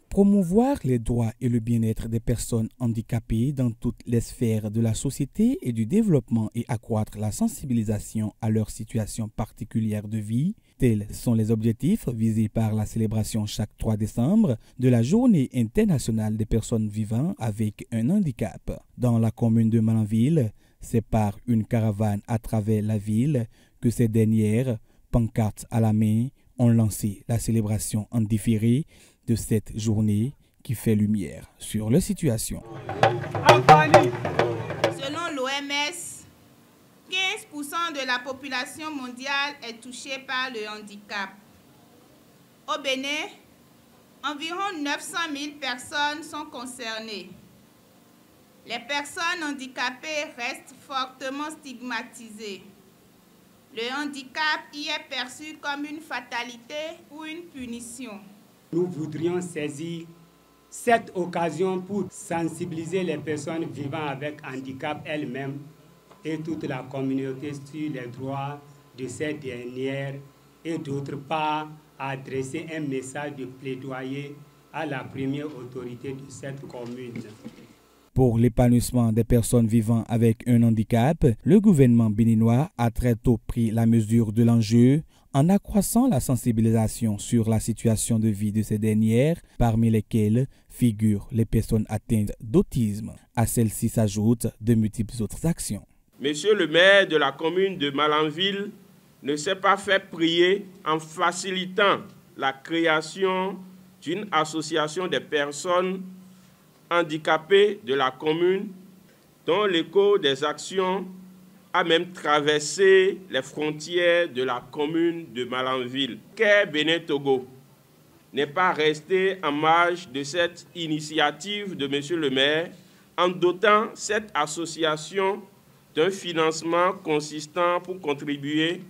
Promouvoir les droits et le bien-être des personnes handicapées dans toutes les sphères de la société et du développement et accroître la sensibilisation à leur situation particulière de vie, tels sont les objectifs visés par la célébration chaque 3 décembre de la Journée internationale des personnes vivant avec un handicap. Dans la commune de Malanville, c'est par une caravane à travers la ville que ces dernières, pancartes à la main, ont lancé la célébration en différé de cette journée qui fait lumière sur la situation. Selon l'OMS, 15% de la population mondiale est touchée par le handicap. Au Bénin, environ 900 000 personnes sont concernées. Les personnes handicapées restent fortement stigmatisées. Le handicap y est perçu comme une fatalité ou une punition. Nous voudrions saisir cette occasion pour sensibiliser les personnes vivant avec handicap elles-mêmes et toute la communauté sur les droits de ces dernières et d'autre part adresser un message de plaidoyer à la première autorité de cette commune. Pour l'épanouissement des personnes vivant avec un handicap, le gouvernement béninois a très tôt pris la mesure de l'enjeu en accroissant la sensibilisation sur la situation de vie de ces dernières, parmi lesquelles figurent les personnes atteintes d'autisme. À celles-ci s'ajoutent de multiples autres actions. Monsieur le maire de la commune de Malanville ne s'est pas fait prier en facilitant la création d'une association des personnes handicapées de la commune dont l'écho des actions a même traversé les frontières de la commune de Malanville. Caire Bénin Togo n'est pas resté en marge de cette initiative de Monsieur le maire en dotant cette association d'un financement consistant pour contribuer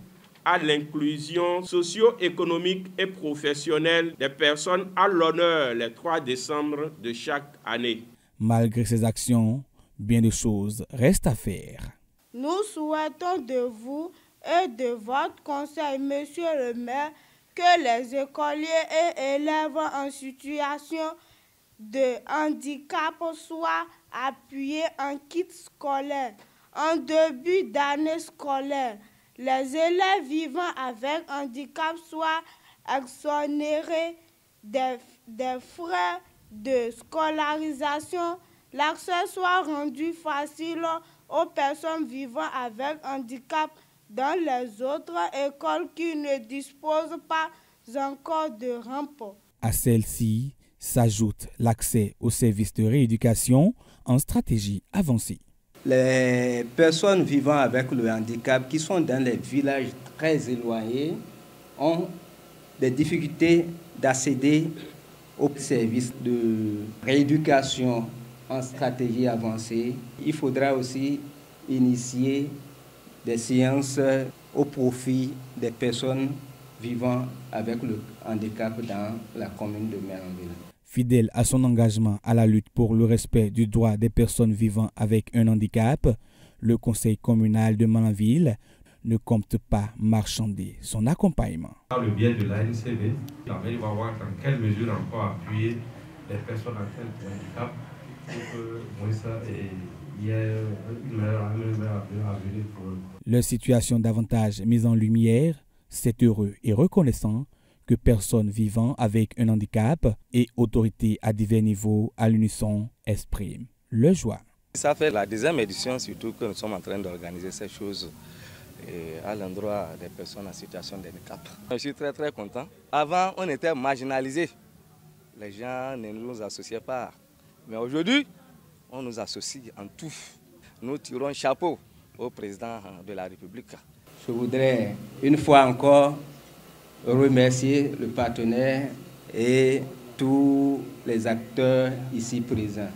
à l'inclusion socio-économique et professionnelle des personnes à l'honneur les 3 décembre de chaque année. Malgré ces actions, bien de choses restent à faire. Nous souhaitons de vous et de votre conseil, Monsieur le maire, que les écoliers et élèves en situation de handicap soient appuyés en kit scolaire. En début d'année scolaire, les élèves vivant avec handicap soient exonérés des frais de scolarisation, l'accès soit rendu facile aux personnes vivant avec handicap dans les autres écoles qui ne disposent pas encore de rampe. À celle-ci s'ajoute l'accès aux services de rééducation en stratégie avancée. Les personnes vivant avec le handicap qui sont dans les villages très éloignés ont des difficultés d'accéder aux services de rééducation en stratégie avancée. Il faudra aussi initier des séances au profit des personnes vivant avec le handicap dans la commune de Malanville. Fidèle à son engagement à la lutte pour le respect du droit des personnes vivant avec un handicap, le conseil communal de Malanville ne compte pas marchander son accompagnement. Par le biais de l'ANCV, la mairie va voir dans quelle mesure encore appuyer les personnes atteintes de handicap pour que moins ça y ait une meilleure avenir pour eux. Leur situation davantage mise en lumière, c'est heureux et reconnaissant que personnes vivant avec un handicap et autorités à divers niveaux à l'unisson expriment leur joie. Ça fait la 10e édition surtout que nous sommes en train d'organiser ces choses à l'endroit des personnes en situation de handicap. Je suis très content. Avant, on était marginalisés. Les gens ne nous associaient pas. Mais aujourd'hui, on nous associe en tout. Nous tirons chapeau au président de la République. Je voudrais une fois encore remercier le partenaire et tous les acteurs ici présents.